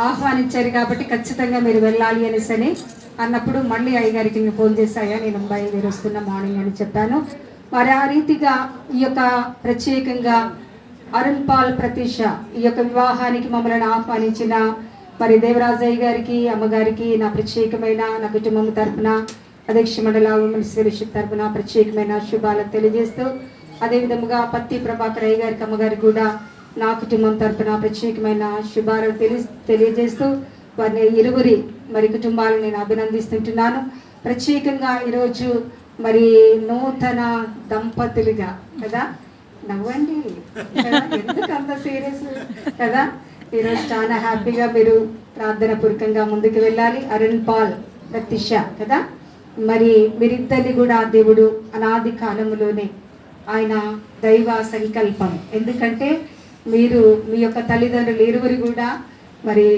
ఆహ్వానించారు కాబట్టి ఖచ్చితంగా మీరు వెళ్ళాలి అనేసి అన్నప్పుడు మళ్ళీ అయ్యగారికి ఫోన్ చేశాయా నేను బయలుదేరి వస్తున్న మార్నింగ్ అని చెప్పాను. మరి ఆ రీతిగా ఈ యొక్క ప్రత్యేకంగా అరుణ్ పాల్ ప్రతీష ఈ యొక్క వివాహానికి మమ్మల్ని ఆహ్వానించిన మరి దేవరాజయ్య గారికి అమ్మగారికి నా ప్రత్యేకమైన నా కుటుంబం తరఫున అధ్యక్ష మండల ఉమెన్స్ ఫెలోషిప్ తరఫున ప్రత్యేకమైన శుభాలను తెలియజేస్తూ అదేవిధముగా పత్తి ప్రభాకర్ అయ్య గారికి అమ్మగారికి కూడా నా కుటుంబం తరఫున ప్రత్యేకమైన శుభాలను తెలియజేస్తూ వారిని ఇరువురి మరి కుటుంబాలను నేను అభినందిస్తుంటున్నాను. ప్రత్యేకంగా ఈరోజు మరి నూతన దంపతులుగా కదా, నవ్వండి ఎందుకు అంత సీరియస్ కదా, ఈరోజు చాలా హ్యాపీగా మీరు ప్రార్థన పూర్వకంగా ముందుకు వెళ్ళాలి. అరుణ్ పాల్ ప్రతీష కదా, మరి మీరిద్దరిని కూడా దేవుడు అనాది కాలంలోనే ఆయన దైవ సంకల్పం, ఎందుకంటే మీరు మీ యొక్క తల్లిదండ్రులు ఇరువురు కూడా మరి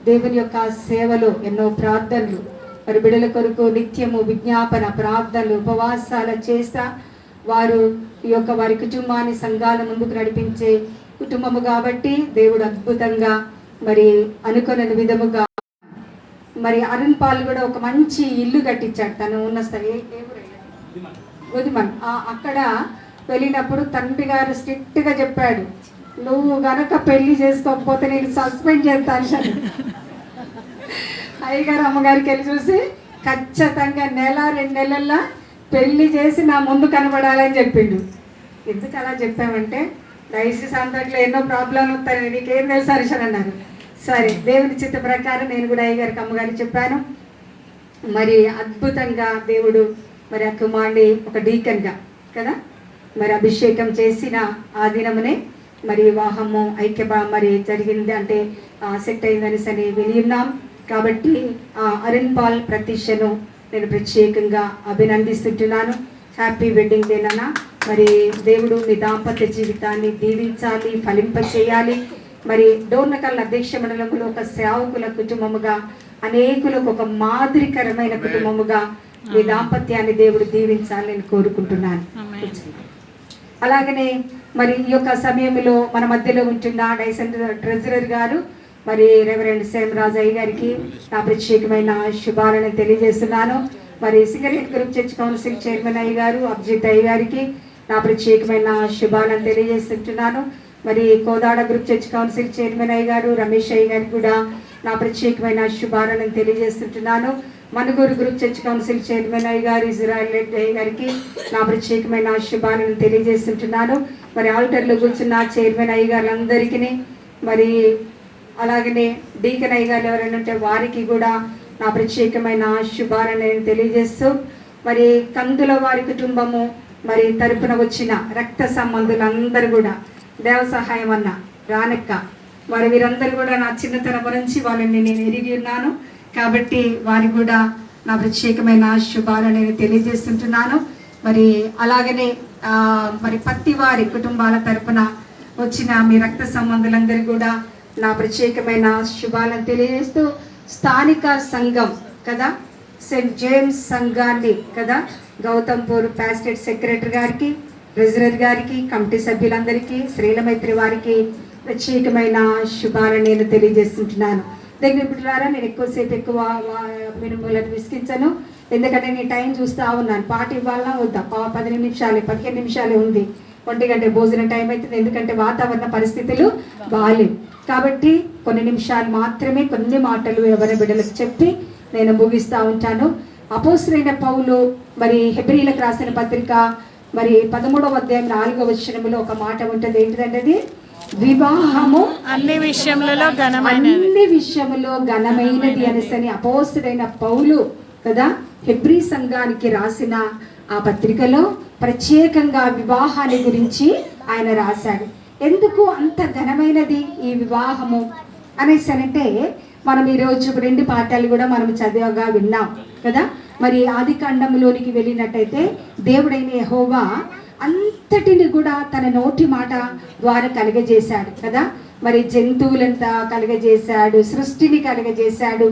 దేవుని యొక్క సేవలో ఎన్నో ప్రార్థనలు మరి బిడ్డల కొరకు నిత్యము విజ్ఞాపన ప్రార్థనలు ఉపవాసాలు చేస్తా వారు ఈ యొక్క వారి కుటుంబాన్ని సంఘాల ముందుకు నడిపించే కుటుంబము కాబట్టి దేవుడు అద్భుతంగా మరి అనుకున్న విధముగా మరి అరుణ్ పాల్ కూడా ఒక మంచి ఇల్లు కట్టించాడు. తను ఉన్న గోధుమన్ అక్కడ వెళ్ళినప్పుడు తండ్రి గారు స్ట్రిక్ట్గా చెప్పాడు, నువ్వు గనక పెళ్లి చేసుకోకపోతే నేను సస్పెండ్ చేస్తాను. అయ్యగారు అమ్మగారికి వెళ్ళి చూసి ఖచ్చితంగా 1-2 నెలల్లో పెళ్లి చేసి నా ముందు కనబడాలని చెప్పిండు. ఎందుకు అలా చెప్పామంటే డైసిస్ అంతట్లో ఎన్నో ప్రాబ్లంలు వస్తాయి, నీకేం తెలుసు హర్షన్ అన్నారు. సరే, దేవుని చిత్త ప్రకారం నేను కూడా అయ్యగారికి అమ్మగారికి చెప్పాను. మరి అద్భుతంగా దేవుడు మరి ఆ కుమారుని ఒక డీకన్గా కదా మరి అభిషేకం చేసిన ఆ దినమునే మరి వివాహము మరి జరిగింది, అంటే సెట్ అయిందనేసి విని ఉన్నాం. కాబట్టి అరుణ్ పాల్ ప్రతీషను నేను ప్రత్యేకంగా అభినందిస్తుంటున్నాను. హ్యాపీ వెడ్డింగ్ డే నాన్న. మరి దేవుడు మీ దాంపత్య జీవితాన్ని దీవించాలి, ఫలింపచేయాలి. మరి డోర్నకల్ అధ్యక్ష మండలంలో ఒక సేవకుల కుటుంబముగా అనేకులకు ఒక మాదిరికరమైన కుటుంబముగా మీ దాంపత్యాన్ని దేవుడు దీవించాలి నేను కోరుకుంటున్నాను. అలాగనే మరి ఈ యొక్క సమయంలో మన మధ్యలో ఉంటున్న డైసన్ ట్రెజరర్ గారు మరి రెవరెండ్ సేమరాజు అయ్య గారికి నా ప్రత్యేకమైన శుభాలను తెలియజేస్తున్నాను. మరి cigarette group church council chairman అయ్య గారు అభిజిత్ అయ్య గారికి నా ప్రత్యేకమైన శుభాలను తెలియజేస్తుంటున్నాను. మరి Kodad group church council chairman అయ్య గారు రమేష్ అయ్య గారికి కూడా నా ప్రత్యేకమైన శుభాలను తెలియజేస్తుంటున్నాను. Manuguru group church council chairman అయ్య గారు ఇజ్రాయల్ అయ్య గారికి నా ప్రత్యేకమైన శుభాలను తెలియజేస్తుంటున్నాను. మరి ఆల్టర్లో కూర్చున్న చైర్మన్ అయ్య గారులందరికీ మరి అలాగనే డీకన్ అయ్య గారు ఎవరైనా ఉంటే వారికి కూడా నా ప్రత్యేకమైన శుభాలను నేను తెలియజేస్తూ మరి కందుల వారి కుటుంబము మరి తరపున వచ్చిన రక్త సంబంధులందరూ కూడా దేవ సహాయం అన్న రానక్క మరి వీరందరూ కూడా నా చిన్నతనం నుంచి వాళ్ళని నేను ఎరిగి ఉన్నాను కాబట్టి వారికి కూడా నా ప్రత్యేకమైన శుభాలను నేను తెలియజేస్తుంటున్నాను. మరి అలాగనే మరి పత్తి వారి కుటుంబాల తరపున వచ్చిన మీ రక్త సంబంధులందరూ కూడా నా ప్రత్యేకమైన శుభాలను తెలియజేస్తూ స్థానిక సంఘం కదా సెయింట్ జేమ్స్ సంఘాన్ని కదా గౌతంపూర్ ప్యాస్టేట్ సెక్రటరీ గారికి ట్రెజరర్ గారికి కమిటీ సభ్యులందరికీ శ్రీలమైత్రి వారికి ప్రత్యేకమైన శుభాలను నేను తెలియజేస్తుంటున్నాను. దగ్గర బిడ్డలారా, నేను ఎక్కువ మిమ్మల్ని విసిగించను, ఎందుకంటే నేను టైం చూస్తూ ఉన్నాను. పాట ఇవ్వాలన్నా వద్దా, 10 నిమిషాలు 15 నిమిషాలే ఉంది, 1 గంట భోజనం టైం అవుతుంది, ఎందుకంటే వాతావరణ పరిస్థితులు బాగాలేవు కాబట్టి కొన్ని నిమిషాలు మాత్రమే కొన్ని మాటలు ఎవరి బిడ్డలకు చెప్పి నేను ముగిస్తూ ఉంటాను. అపోస్తలుడైన పౌలు మరి హెబ్రీలకు రాసిన పత్రిక మరి 13వ అధ్యాయం 4వ వచనంలో ఒక మాట ఉంటుంది. ఏంటిదంటే అది వివాహము అన్ని విషయములలో ఘనమైనది అనేసని అపోస్తలుడైన పౌలు కదా హెబ్రీ సంఘానికి రాసిన ఆ పత్రికలో ప్రత్యేకంగా వివాహాన్ని గురించి ఆయన రాశాడు. ఎందుకు అంత ఘనమైనది ఈ వివాహము అనేసి అంటే మనం ఈరోజు 2 పాఠాలు కూడా మనం చదివగా విన్నాం కదా. మరి ఆదికాండంలోనికి వెళ్ళినట్టయితే దేవుడైన యెహోవా అంతటిని కూడా తన నోటి మాట ద్వారా కలుగజేశాడు కదా. మరి జంతువులంతా కలుగజేశాడు, సృష్టిని కలుగజేశాడు,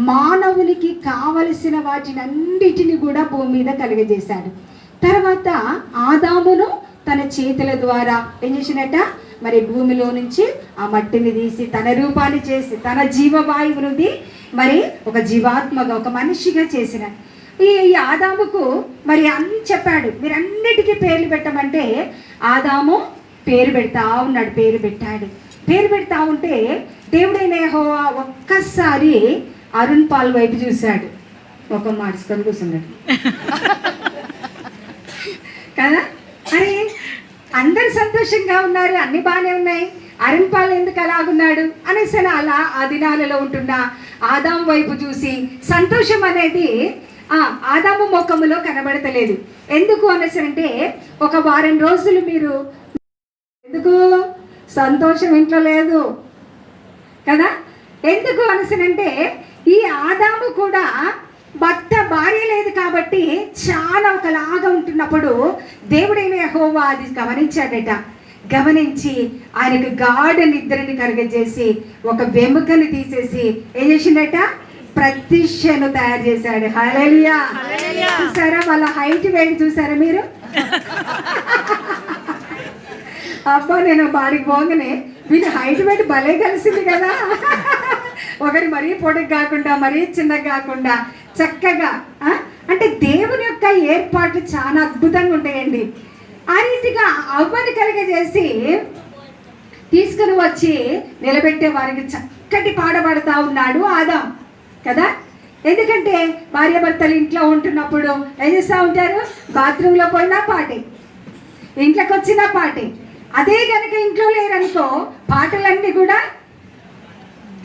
మానవునికి కావలసిన వాటిని అన్నిటిని కూడా భూమి మీద కలుగజేశాడు. తర్వాత ఆదామును తన చేతుల ద్వారా ఏం చేసినట్ట మరి భూమిలో నుంచి ఆ మట్టిని తీసి తన రూపాన్ని చేసి తన జీవవాయువునుది మరి ఒక జీవాత్మగా ఒక మనిషిగా చేసిన ఈ ఆదాముకు మరి అన్ని చెప్పాడు, మీరు అన్నిటికీ పేర్లు పెట్టమంటే ఆదాము పేరు పెడతా ఉన్నాడు. పేరు పెడతా ఉంటే దేవుడైన యెహోవా ఒక్కసారి అరుణ్ పాల్ వైపు చూశాడు, ఒక మార్చుకొని కూర్చున్నాడు కదా. అరే అందరు సంతోషంగా ఉన్నారు, అన్ని బాగానే ఉన్నాయి, అరుణ్ పాల్ ఎందుకు అలాగున్నాడు అనేసి అలా ఆ దినాలలో ఉంటున్న ఆదాము వైపు చూసి సంతోషం అనేది ఆదాము ముఖములో కనబడతలేదు. ఎందుకు అనేసంటే ఒక వారం రోజులు మీరు ఎందుకు సంతోషం ఇంట్లో లేదు కదా. ఎందుకు అనేసనంటే ఈ ఆదాము కూడా భార్య లేదు కాబట్టి చాలా ఒకలాగా ఉంటున్నప్పుడు దేవుడైన యెహోవా అది గమనించాడట. గమనించి ఆయనకు గాఢ నిద్రని కలుగజేసి ఒక వెముకని తీసేసి ఏం చేసిండట, ప్రతిష్ఠను తయారు చేశాడు. హల్లెలూయా. చూసారా వాళ్ళ హైట్ వేడి చూసారా మీరు? అబ్బా నేను బాడికి పోగానే వీళ్ళ హైట్ వేడి భలే కలిసింది కదా. ఒకటి మరీ పొడికి కాకుండా మరీ చిన్నగా కాకుండా చక్కగా, అంటే దేవుని యొక్క ఏర్పాట్లు చాలా అద్భుతంగా ఉంటాయండి. ఆ రీతిగా అవ్వని కలిగజేసి తీసుకుని వచ్చి నిలబెట్టే వారికి చక్కటి పాట పాడుతూ ఉన్నాడు ఆదాం కదా. ఎందుకంటే భార్యాభర్తలు ఇంట్లో ఉంటున్నప్పుడు ఏం చేస్తూ ఉంటారు, బాత్రూంలో పోయినా పాటే, ఇంట్లోకి వచ్చినా పాటే. అదే కనుక ఇంట్లో లేరనుకో పాటలన్నీ కూడా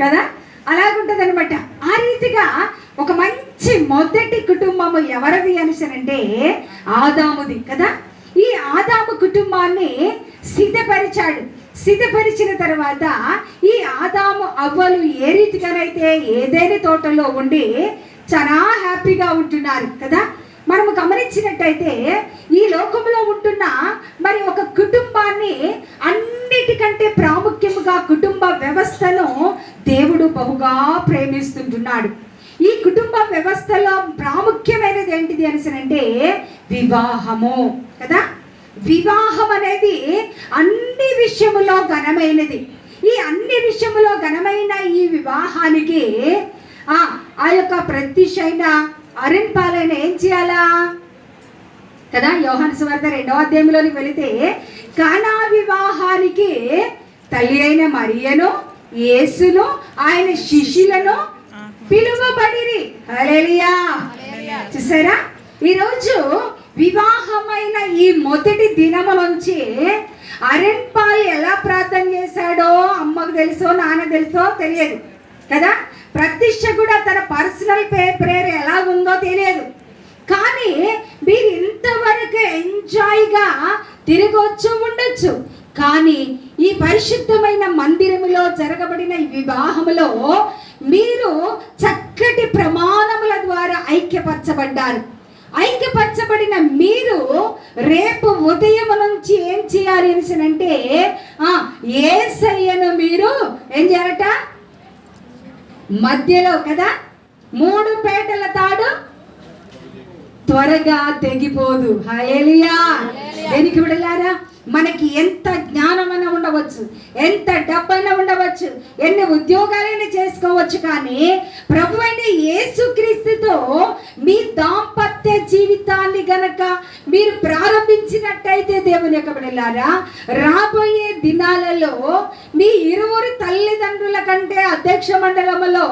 కదా అలాగుంటుంది అనమాట. ఆ రీతిగా ఒక మంచి మొదటి కుటుంబము ఎవరిది అనేసనంటే ఆదాముది కదా. ఈ ఆదాము కుటుంబాన్ని సిద్ధపరిచిన తర్వాత ఈ ఆదాము అవ్వలు ఏ రీతిగానైతే ఏదైనా తోటలో ఉండి చాలా హ్యాపీగా ఉంటున్నారు కదా. మనము గమనించినట్టయితే ఈ లోకంలో ఉంటున్న మరి ఒక కుటుంబాన్ని అన్నిటికంటే ప్రాముఖ్యముగా కుటుంబ వ్యవస్థను దేవుడు బహుగా ప్రేమిస్తుంటున్నాడు. ఈ కుటుంబ వ్యవస్థలో ప్రాముఖ్యమైనది ఏంటిది అనేసనంటే వివాహము కదా. వివాహం అనేది అన్ని విషయములో ఘనమైనది. ఈ అన్ని విషయములో ఘనమైన ఈ వివాహానికి ఆ యొక్క ప్రతిష్ఠైన అరుణ్ పాలైన ఏం చేయాలా కదా. యోహాను సువార్త 2వ అధ్యాయంలోకి వెళితే కానా వివాహానికి తల్లి అయిన మరియను యేసును ఆయన శిష్యులను పిలువబడిరి. హల్లెలూయా. చూసారా, ఈరోజు వివాహమైన ఈ మొదటి దినము నుంచి అరుణ్ పాల్ ఎలా ప్రార్థన చేశాడో అమ్మకు తెలుసో నాన్న తెలుసో తెలియదు కదా. ప్రతిష్ఠ కూడా తన పర్సనల్ ప్రేయర్ ఎలా ఉందో తెలియదు. కానీ మీరు ఇంతవరకు ఎంజాయ్గా తిరగొచ్చు ఉండొచ్చు. కానీ ఈ పరిశుద్ధమైన మందిరములో జరగబడిన ఈ వివాహములో మీరు చక్కటి ప్రమాణముల ద్వారా ఐక్యపరచబడిన మీరు రేపు ఉదయం నుంచి ఏం చేయాలి అంటే యేసయ్యను మీరు ఏం చేయాలట, మధ్యలో కదా 3 పేటల తాడు త్వరగా తెగిపోదు. హల్లెలూయా. దేనికి విడలారా, మనకి ఎంత జ్ఞానమైనా ఉండవచ్చు, ఎంత డబ్బైనా ఉండవచ్చు, ఎన్ని ఉద్యోగాలైనా చేసుకోవచ్చు, కానీ ప్రభువైన యేసుక్రీస్తుతో మీ దాంపత్య జీవితాన్ని గనక మీరు ప్రారంభించినట్టయితే దేవుని యొక్క బిడ్డలారా, రాబోయే దినాలలో మీ ఇరువురు తల్లిదండ్రుల కంటే అధ్యక్ష మండలంలో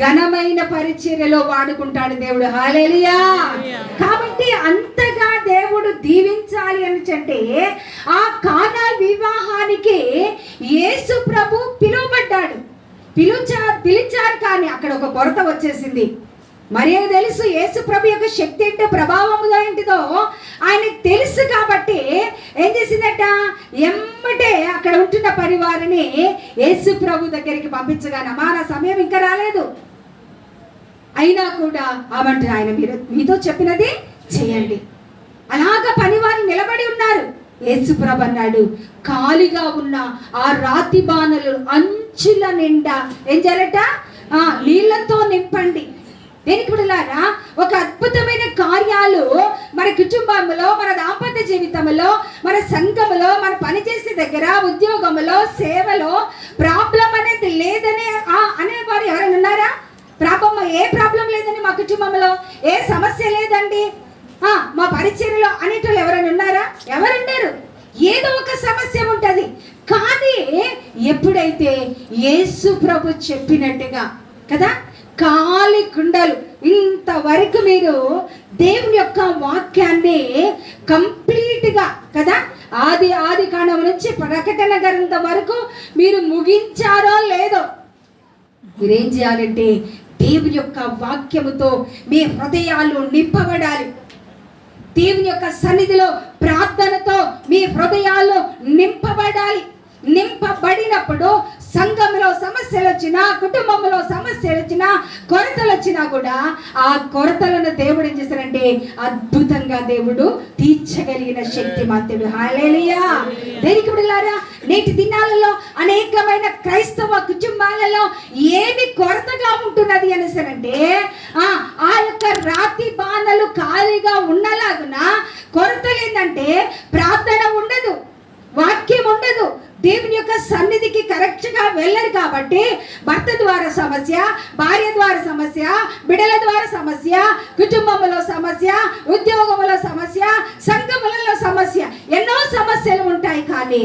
ఘనమైన పరిచర్యలో వాడుకుంటాడు దేవుడు. హల్లెలూయా. కాబట్టి అంతగా దేవుడు దీవించాలి అంటే ఆ కానా వివాహానికి యేసు ప్రభు పిలువబడ్డాడు. పిలిచారు కానీ అక్కడ ఒక కొరత వచ్చేసింది. మరి తెలుసు యేసు ప్రభు యొక్క శక్తి ఏంటో, ప్రభావముగా ఏంటిదో ఆయనకు తెలుసు. కాబట్టి ఏం చేసిందట, ఎమ్మటే అక్కడ ఉంటున్న పరివారిని యేసు ప్రభు దగ్గరికి పంపించగానే మన సమయం ఇంకా రాలేదు అయినా కూడా అవంటే ఆయన మీతో చెప్పినది చేయండి. అలాగా పనివారు నిలబడి ఉన్నారు. యేసుప్రభు అన్నాడు, ఖాళీగా ఉన్న ఆ రాతి బాణలు అంచుల నిండా ఏం చేయాలట, నీళ్లతో నింపండి. దేనికి బిడ్డలారా, ఒక అద్భుతమైన కార్యాలు మన కుటుంబంలో, మన దాంపత్య జీవితంలో, మన సంఘములో, మన పనిచేసే దగ్గర, ఉద్యోగంలో, సేవలో ప్రాబ్లం అనేది లేదనే అనేవారు ఎవరైనా ఉన్నారా? ఏ ప్రాబ్లం లేదండి మా కుటుంబంలో, ఏ సమస్య లేదండి మా పరిచర్యలో అనేటోళ్ళు ఎవరైనా ఉన్నారా? ఎవరున్నారు? ఏదో ఒక సమస్య ఉంటుంది. కానీ ఎప్పుడైతే యేసు ప్రభు చెప్పినట్టుగా కదా, కాలి కుండలు ఇంతవరకు మీరు దేవుని యొక్క వాక్యాన్ని కంప్లీట్గా కదా, ఆది కాండం నుంచి ప్రకటన గ్రంథం వరకు మీరు ముగించారో లేదో, మీరేం చేయాలంటే దేవుని యొక్క వాక్యముతో మీ హృదయాలు నింపబడాలి. దేవుని యొక్క సన్నిధిలో ప్రార్థనతో మీ హృదయాలు నింపబడాలి. నింపబడినప్పుడు సంఘంలో సమస్యలు వచ్చినా, కుటుంబంలో సమస్యలు వచ్చినా, కొరతలు వచ్చినా కూడా ఆ కొరతలను దేవుడు ఏం చేస్తారంటే అద్భుతంగా దేవుడు తీర్చగలిగిన శక్తిమంతుడు. హల్లెలూయా. దేనికి బిడ్డలారా, నేటి దినాలలో అనేకమైన క్రైస్తవ కుటుంబాలలో ఏమి కొరతగా ఉంటున్నది అనేసరంటే ఆ యొక్క రాతి బాణలు ఖాళీగా ఉన్నలాగున కొరతలు ఏంటంటే ప్రార్థన ఉండదు, వాక్యం ఉండదు, దేవుని యొక్క సన్నిధికి కరెక్ట్గా వెళ్ళరు. కాబట్టి భర్త ద్వారా సమస్య, భార్య ద్వారా సమస్య, బిడ్డల ద్వారా సమస్య, కుటుంబంలో సమస్య, ఉద్యోగంలో సమస్య, సంఘములలో సమస్య, ఎన్నో సమస్యలు ఉంటాయి. కానీ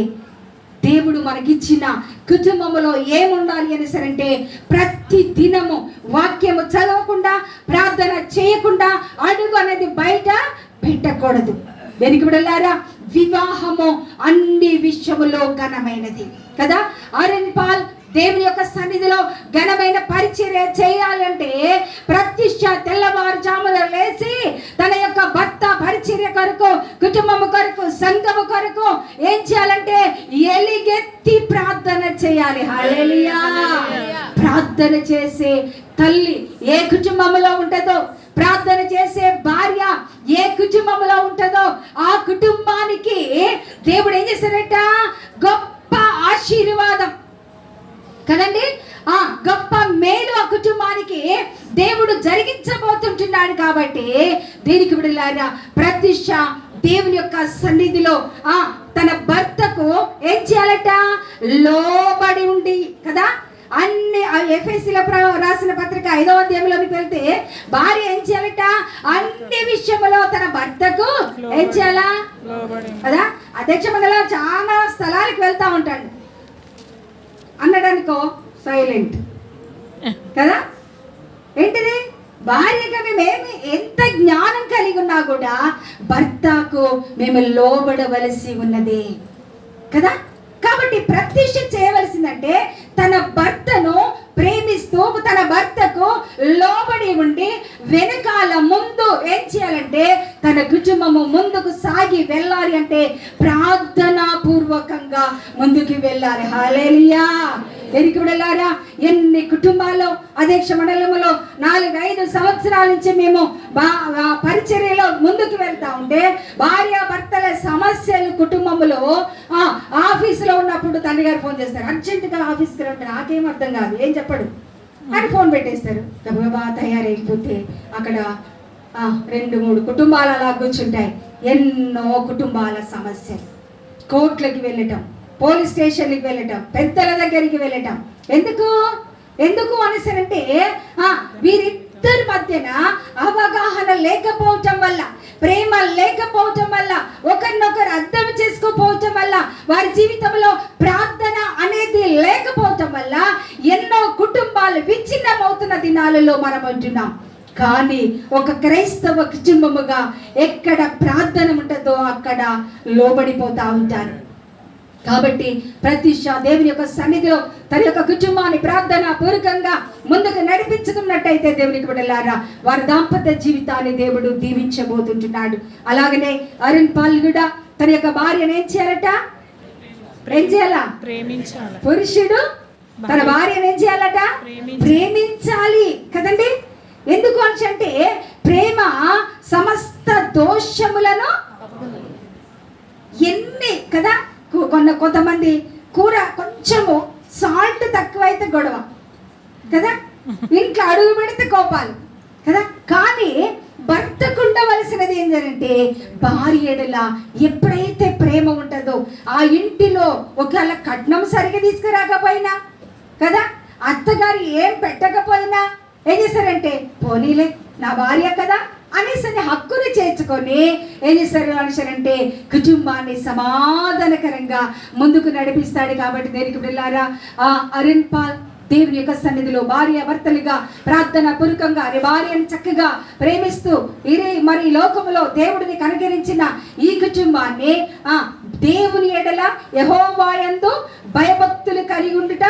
దేవుడు మనకిచ్చిన కుటుంబంలో ఏముండాలి అని సరంటే ప్రతి దినము వాక్యము చదవకుండా, ప్రార్థన చేయకుండా అడుగు అనేది బయట పెట్టకూడదు. వెనుక బిడ్డలారా, వివాహము అన్ని విషయములో ఘనమైనది కదా. ఆర్ఎన్ పాల్ దేవుని యొక్క సన్నిధిలో ఘనమైన పరిచర్య చేయాలంటే ప్రతిష్ట తెల్లవారుజామున లేచి తన యొక్క భర్త పరిచర్య కొరకు, కుటుంబము కొరకు, సంఘము కొరకు ఏం చేయాలంటే ఎలిగెత్తి ప్రార్థన చేయాలి. హల్లెలూయా. ప్రార్థన చేసే తల్లి ఏ కుటుంబంలో ఉంటుందో, ప్రార్థన చేసే భార్య ఏ కుటుంబంలో ఉంటుందో ఆ కుటుంబానికి దేవుడు ఏం చేశారట? గొప్ప ఆశీర్వాదం కదండి, గొప్ప మేలు ఆ కుటుంబానికి దేవుడు జరిగించబోతుంటున్నాడు. కాబట్టి దీనికి బిడ్డలారా, ప్రతిష్ట దేవుని యొక్క సన్నిధిలో తన భర్తకు ఏం చేయాలట? లోబడి ఉండి కదా. అన్ని ఎఫెసీల రాసిన పత్రిక 5వ అధ్యాయంలోకి వెళ్తే భార్య ఏం చేయాలట? అన్ని విషయంలో తన భర్తకు ఏం చేయాలా కదా. అధ్యక్ష మండలిలో చాలా స్థలాలకు వెళ్తా ఉంటాడు అన్నడానికో సైలెంట్ కదా. ఏంటిది? భార్యగా మేము ఎంత జ్ఞానం కలిగి ఉన్నా కూడా భర్తకు మేము లోబడవలసి ఉన్నది కదా. కాబట్టి ప్రతిష్ఠ చేయవలసిందంటే తన భర్తను ప్రేమిస్తూ, తన భర్తకు లోబడి ఉండి వెనకాల ముందు ఏం చేయాలంటే తన కుటుంబము ముందుకు సాగి వెళ్ళాలి అంటే ప్రార్థనా పూర్వకంగా ముందుకు వెళ్ళాలి. హల్లెలూయా. దేనికి బిడ్డలారా, ఎన్ని కుటుంబాల్లో అధ్యక్ష మండలంలో 4-5 సంవత్సరాల నుంచి మేము పరిచర్యలో ముందుకు వెళ్తా ఉంటే భార్య భర్తల సమస్యలు కుటుంబంలో ఆఫీసులో ఉన్నప్పుడు తండ్రి గారు ఫోన్ చేస్తారు, అర్జెంటుగా ఆఫీస్కి రండి. నాకేం అర్థం కాదు, ఏం చెప్పడు అని ఫోన్ పెట్టేస్తారు. గబగబా తయారైపోతే అక్కడ 2-3 కుటుంబాలు అలా కూర్చుంటాయి. ఎన్నో కుటుంబాల సమస్యలు, కోర్టులకి వెళ్ళటం, పోలీస్ స్టేషన్కి వెళ్ళటం, పెద్దల దగ్గరికి వెళ్ళటం. ఎందుకు అనేసరంటే వీరిద్దరి మధ్యన అవగాహన లేకపోవటం వల్ల, ప్రేమ లేకపోవటం వల్ల, ఒకరినొకరు అర్థం చేసుకోపోవటం వల్ల, వారి జీవితంలో ప్రార్థన అనేది లేకపోవటం వల్ల ఎన్నో కుటుంబాలు విచ్ఛిన్నమవుతున్న దినాలలో మనం ఉంటున్నాం. కానీ ఒక క్రైస్తవ కుటుంబముగా ఎక్కడ ప్రార్థన ఉంటుందో అక్కడ లోబడిపోతా ఉంటారు. కాబట్టి ప్రతిష్ట దేవుని యొక్క సన్నిధిలో తన యొక్క కుటుంబాన్ని ప్రార్థన పూర్వకంగా ముందుకు నడిపించుకున్నట్టయితే దేవునికి బిడ్డలారా, వారి దాంపత్య జీవితాన్ని దేవుడు దీవించబోతుంటున్నాడు. అలాగనే అరుణ్ పాల్ కూడా తన యొక్క భార్యను ఏం చేయాలట? ఏం చేయాలా? ప్రేమించాలి. పురుషుడు తన భార్యను ఏం చేయాలట? ప్రేమించాలి కదండి. ఎందుకు అంటే ప్రేమ సమస్త దోషములను ఎన్ని కదా. కొంతమంది కూర కొంచెము సాల్ట్ తక్కువైతే గొడవ కదా, ఇంట్లో అడుగు పెడితే కోపాలు కదా. కానీ భర్తకు ఉండవలసినది ఏంటంటే భార్య ఎడల ఎప్పుడైతే ప్రేమ ఉంటుందో, ఆ ఇంటిలో ఒకవేళ కట్నం సరిగా తీసుకురాకపోయినా కదా, అత్తగారు ఏం పెట్టకపోయినా ఏం చేశారంటే పోనీలే నా భార్య కదా అనేసి హక్కుని చేర్చుకొని ఏం చేస్తారు అనుసరంటే కుటుంబాన్ని సమాధానకరంగా ముందుకు నడిపిస్తాడు. కాబట్టి దేనికి వెళ్ళారా అరుణ్ పాల్ దేవుని యొక్క సన్నిధిలో భార్య భర్తలుగా ప్రార్థన పూర్వకంగా భార్యను చక్కగా ప్రేమిస్తూ మరి లోకంలో దేవుడిని కనుగరించిన ఈ కుటుంబాన్ని దేవుని ఎడల యెహోవా యందు భయభక్తులు కలిగి ఉండుట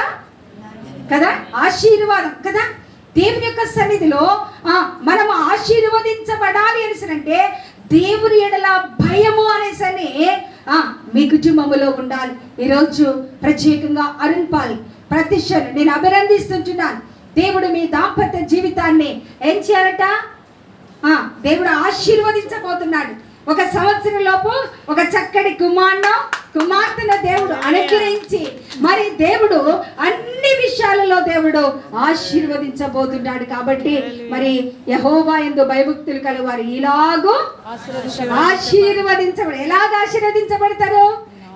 కదా ఆశీర్వాదం కదా. దేవుని యొక్క సన్నిధిలో మనం ఆశీర్వదించబడాలి అనేసంటే దేవుని ఎడల భయము అనేసని మీ కుటుంబంలో ఉండాలి. ఈరోజు ప్రత్యేకంగా అరుణ్ పాల్ ప్రతిష్టను నేను అభినందిస్తుంటున్నాను. దేవుడు మీ దాంపత్య జీవితాన్ని ఏం చేయాలట, దేవుడు ఆశీర్వదించబోతున్నాడు. ఒక సంవత్సరం లోపు ఒక చక్కటి కుమార్తెను దేవుడు అనుగ్రహించి మరి దేవుడు అన్ని విషయాలలో దేవుడు ఆశీర్వదించబోతున్నాడు. కాబట్టి మరి యెహోవా యందు భయభక్తులు కలవారు ఇలాగూ ఆశీర్వదించబడి ఎలాగ ఆశీర్వదించబడతారు?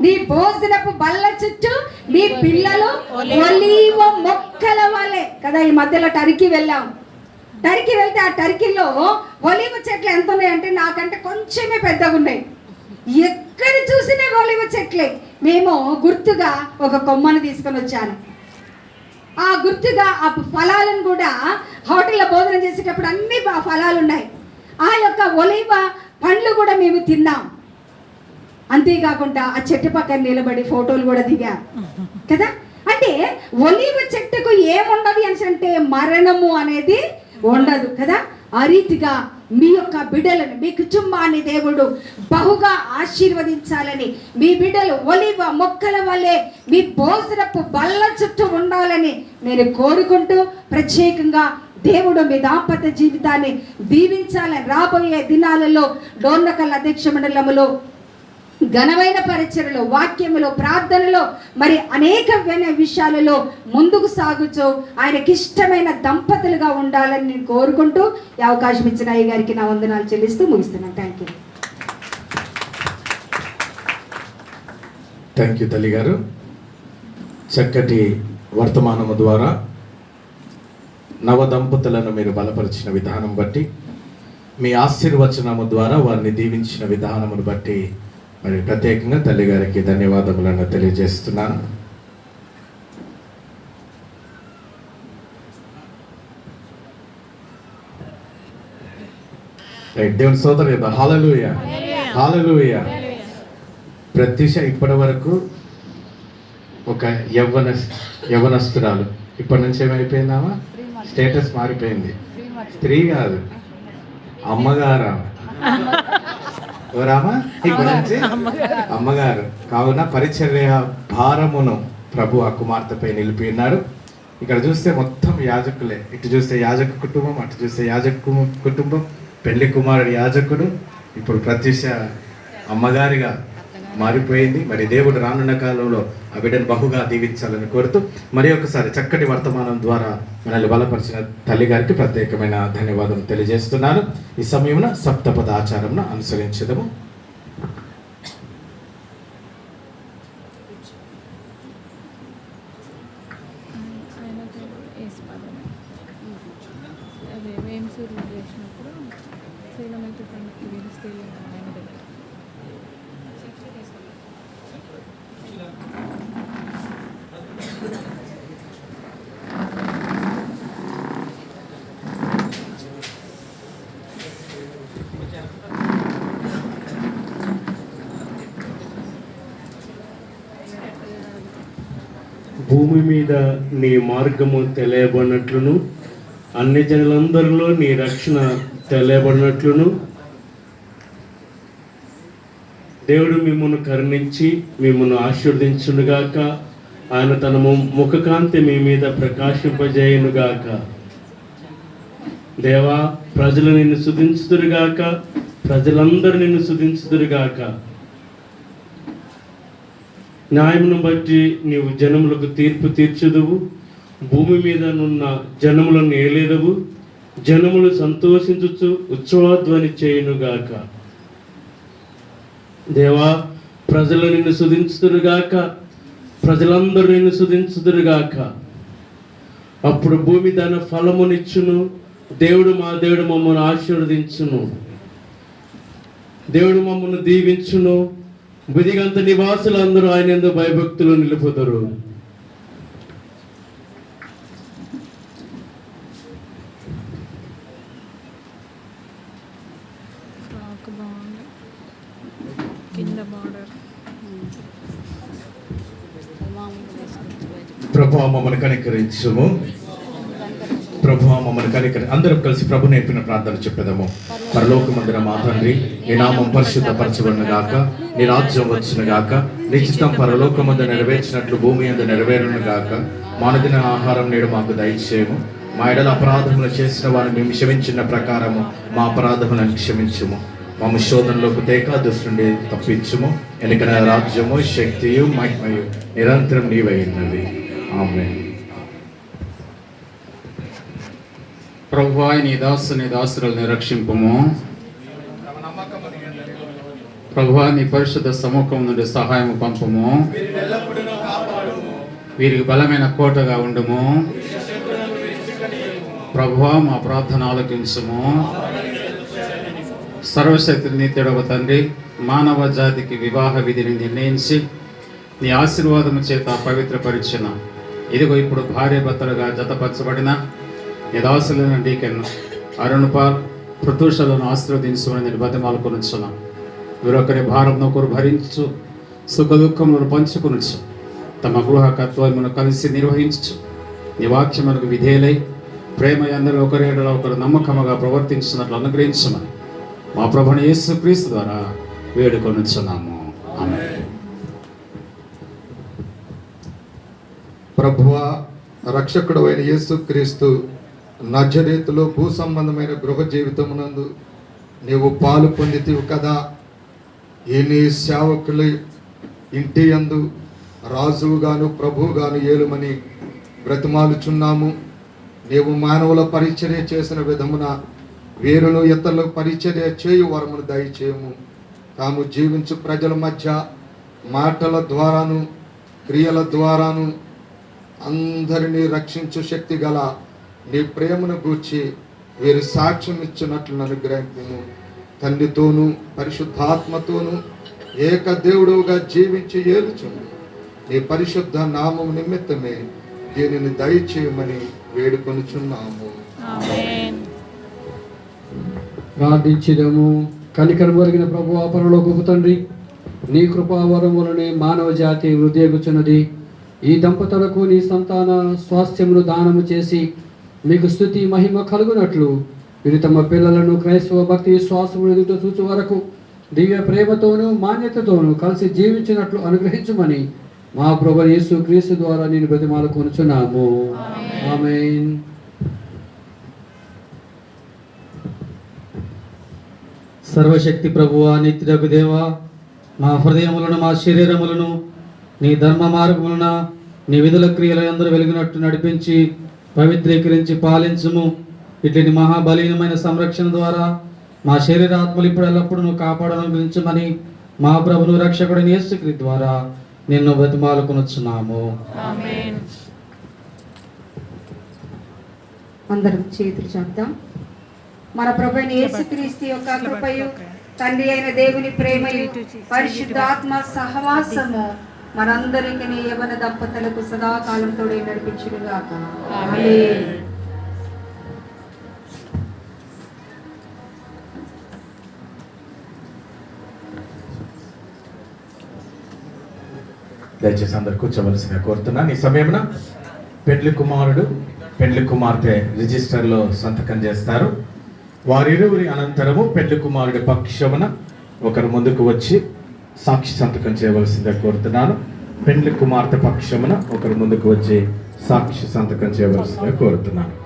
నీ భోజనపు బల్ల చుట్టూ నీ పిల్లలు ఒలీవ మొక్కల వలె కదా. ఈ మధ్యలో టర్కీ వెళ్ళాం. టర్కీ వెళ్తే ఆ టర్కీలో ఒలీవ చెట్లు ఎంత ఉన్నాయంటే నాకంటే కొంచెమే పెద్దగా ఉన్నాయి. ఎక్కడ చూసినా ఒలీవ చెట్లే. మేము గుర్తుగా ఒక కొమ్మను తీసుకొని వచ్చాను. ఆ గుర్తుగా ఆ ఫలాలను కూడా హోటల్లో భోజనం చేసేటప్పుడు అన్ని ఫలాలు ఉన్నాయి. ఆ యొక్క ఒలీవ పండ్లు కూడా మేము తిన్నాం. అంతేకాకుండా ఆ చెట్టు పక్కన నిలబడి ఫోటోలు కూడా దిగా కదా. అంటే ఒలీవ చెట్టుకు ఏముండదు అని అంటే మరణము అనేది ఉండదు కదా. ఆ రీతిగా మీ యొక్క బిడ్డలను మీ కుటుంబాన్ని దేవుడు బహుగా ఆశీర్వదించాలని, మీ బిడ్డలు ఒలీవ మొక్కల వల్లే మీ భోజనపు బల్ల చుట్టూ ఉండాలని నేను కోరుకుంటూ ప్రత్యేకంగా దేవుడు మీ దాంపత్య జీవితాన్ని దీవించాలని రాబోయే దినాలలో డోర్నకల్ అధ్యక్ష మండలములో ఘనమైన పరిచర్యలో వాక్యములో ప్రార్థనలో మరి అనేక విషయాలలో ముందుకు సాగుతూ ఆయనకి ఇష్టమైన దంపతులుగా ఉండాలని నేను కోరుకుంటూ ఈ అవకాశం ఇచ్చిన అయ్య గారికి నా వందనాలు చెల్లిస్తూ ముగిస్తున్నాను. థ్యాంక్ యూ తల్లి గారు. చక్కటి వర్తమానము ద్వారా నవ దంపతులను మీరు బలపరిచిన విధానం బట్టి, మీ ఆశీర్వచనము ద్వారా వారిని దీవించిన విధానమును బట్టి మరి ప్రత్యేకంగా తల్లి గారికి ధన్యవాదములను తెలియజేస్తున్నాను. దేవుని సోదరు హల్లెలూయా హల్లెలూయా. ప్రత్యూష ఇప్పటి వరకు ఒక యవ్వనస్తురాలు, ఇప్పటి నుంచి ఏమైపోయిందామా? స్టేటస్ మారిపోయింది. స్త్రీ కాదు, అమ్మగారా ఎవరామా? ఇప్పటి నుంచి అమ్మగారు. కావున పరిచర్య భారమును ప్రభు ఆ కుమార్తెపై నిలిపి ఉన్నాడు. ఇక్కడ చూస్తే మొత్తం యాజకులే. ఇటు చూస్తే యాజక కుటుంబం, అటు చూస్తే యాజక కుటుంబం, పెళ్లి కుమారుడు యాజకుడు, ఇప్పుడు ప్రత్యూష అమ్మగారిగా మారిపోయింది. మరి దేవుడు రానున్న కాలంలో ఆ బిడ్డను బహుగా దీవించాలని కోరుతూ మరి ఒకసారి చక్కటి వర్తమానం ద్వారా మనల్ని బలపరిచిన తల్లి గారికి ప్రత్యేకమైన ధన్యవాదాలు తెలియజేస్తున్నాను. ఈ సమయంలో సప్తపద ఆచారంను అనుసరించదము. భూమి మీద నీ మార్గము తెలియబడినట్లును, అన్ని జనులందరిలో నీ రక్షణ తెలియబడినట్లును దేవుడు మిమ్మల్ని కరుణించి మిమ్మల్ని ఆశీర్వదించునుగాక. ఆయన తన ముఖకాంతి మీ మీద ప్రకాశింపజేయునుగాక. దేవా, ప్రజలు నిన్ను స్తుతించుదురుగాక, ప్రజలందరూ నిన్ను స్తుతించుదురుగాక. న్యాయమును బట్టి నీవు జనములకు తీర్పు తీర్చుదువు, భూమి మీద నున్న జనములను ఏలేదవు. జనములు సంతోషించుచు ఉత్సవాధ్వని చేయునుగాక. దేవా, ప్రజలు నిన్ను స్తుతించుదురుగాక, ప్రజలందరూ నిన్ను స్తుతించుదురుగాక. అప్పుడు భూమి తన ఫలమునిచ్చును. దేవుడు మా దేవుడు మమ్మల్ని ఆశీర్వదించును. దేవుడు మమ్మల్ని దీవించును. బుదిగంత నివాసులందరూ ఆయన యందు భయభక్తులు నిలుపుతారు. ప్రభువా మమ్మల్ని కనికరించుము. ప్రభువా మమ్మల్ని అందరం కలిసి ప్రభు నేర్పిన ప్రార్థన చెప్పేదాము. పరలోకమందున మా తండ్రి, నీ నామం పరిశుద్ధపరచబడును గాక, నీ రాజ్యం వచ్చును గాక, నీ చిత్తం పరలోకమందు నెరవేర్చినట్లు భూమి యందు నెరవేరును గాక. మానదిన ఆహారం నేడు మాకు దయచేయము. మా ఎడల అపరాధములు చేసిన వారిని మేము క్షమించిన ప్రకారము మా అపరాధములను క్షమించుము. మమ్మ శోధనలోకి తేక దుష్టుని తప్పించుము. ఎందుకన రాజ్యము, శక్తియు, మహిమయు నిరంతరం నీవై ఉన్నవి. ఆమేన్. ప్రభువా, నీ దాసుని దాసులను రక్షింపుము. ప్రభువా, నీ పరిశుద్ధ సముఖం నుండి సహాయము పంపుము. వీరికి బలమైన కోటగా ఉండుము. ప్రభువా, మా ప్రార్థన ఆలకించుము. సర్వశక్తి నీతిడవ తండ్రి, మానవ జాతికి వివాహ విధిని నిర్ణయించి నీ ఆశీర్వాదము చేత పవిత్రపరిచిన ఇదిగో ఇప్పుడు భార్య భర్తలుగా జతపరచబడిన నీ దాసులైన డీకెన్ అరుణపాల్, పృథుషలను ఆశీర్వదించమని నేను బతిమాలుకొనుచున్నాను. వీరొకరి భారం ఒకరు భరించు, సుఖ దుఃఖములను పంచుకొనుచు, తమ గృహ కర్తవ్యమును కలిసి నిర్వహించు. నీ వాక్యములకు విధేయులై ప్రేమ అందరూ ఒకరేడలో ఒకరు నమ్మకముగా ప్రవర్తించినట్లు అనుగ్రహించమని మా ప్రభుని యేసుక్రీస్తు ద్వారా వేడుకొనుచున్నాము. ఆమేన్. ప్రభువా, రక్షకుడు అయిన యేసుక్రీస్తు నజరేతులో భూ సంబంధమైన గృహ జీవితమునందు నీవు పాలు పొందితివి కదా. ఈ నీ సేవకులు ఇంటి యందు రాజువుగాను ప్రభువుగాను ఏలుమని బ్రతిమాలుచున్నాము. నీవు మానవుల పరిచర్య చేసిన విధమున వీరును ఇతరులకు పరిచర్య చేయు వరమును దయచేయము. తాము జీవించు ప్రజల మధ్య మాటల ద్వారాను క్రియల ద్వారాను అందరినీ రక్షించు శక్తి గల నీ ప్రేమను గూర్చి వీరు సాక్ష్యం ఇచ్చినట్లు అనుగ్రహించుము. తండ్రితోనూ పరిశుద్ధాత్మతోనూ ఏక దేవుడుగా జీవించి ఏలుచుండు నీ పరిశుద్ధ నామం నిమిత్తమే దీనిని దయచేయమని వేడుకొనుచున్నాము. ప్రార్థించుదాము. కనికరం కలిగిన ప్రభువా, పరలోకపు తండ్రి, నీ కృపావరం వలనే మానవ జాతి వృద్ధిగుచున్నది. ఈ దంపతులకు నీ సంతాన స్వాస్థ్యమును దానము చేసి మీకు స్తుతి మహిమ కలుగునట్లు వీరు తమ పిల్లలను క్రైస్తవ భక్తి విశ్వాసము ఎదుట చూచు వరకు దివ్య ప్రేమతోనూ మాన్యతతోనూ కలిసి జీవించినట్లు అనుగ్రహించుమని మా ప్రభువు యేసుక్రీస్తు ద్వారా నేను బ్రతిమాలుకొనుచున్నాము. ఆమేన్. సర్వశక్తి ప్రభువా, నిత్యుడగు దేవా, మా హృదయములను మా శరీరములను నీ ధర్మ మార్గములన నీ విధుల క్రియల అందరూ వెలిగినట్టు నడిపించి పవిత్రీకరించి పాలించుము. ఇట్లని మహాబలీనమైన సంరక్షణ ద్వారా మా శరీరాత్మలు ఇప్పుడు ఎల్లప్పుడూ నువ్వు కాపాడాలనుగ్రహించమని మా ప్రభును రక్షకుడు యేసుక్రీస్తు ద్వారా నిన్ను బతిమాలుకొనుచున్నాము. అందరం చేతులు చెప్తాం. మన ప్రభువైన యేసుక్రీస్తు యొక్క కృపయు, తండ్రి అయిన దేవుని ప్రేమయు, పరిశుద్ధాత్మ సహవాసము మనందరికీ యవన దంపతులకు సదాకాలం తోడే నడిపించుగాక. ఆమేన్. దయచేసి అందరు కూర్చోవలసిందిగా కోరుతున్నాను. ఈ సమయమున పెండ్లి కుమారుడు పెండ్లి కుమార్తె రిజిస్టర్లో సంతకం చేస్తారు. వారిరువురి అనంతరము పెండ్లి కుమారుడి పక్షమున ఒకరు ముందుకు వచ్చి సాక్షి సంతకం చేయవలసిందిగా కోరుతున్నాను. పెండ్లి కుమార్తె పక్షమున ఒకరు ముందుకు వచ్చి సాక్షి సంతకం చేయవలసిందిగా కోరుతున్నాను.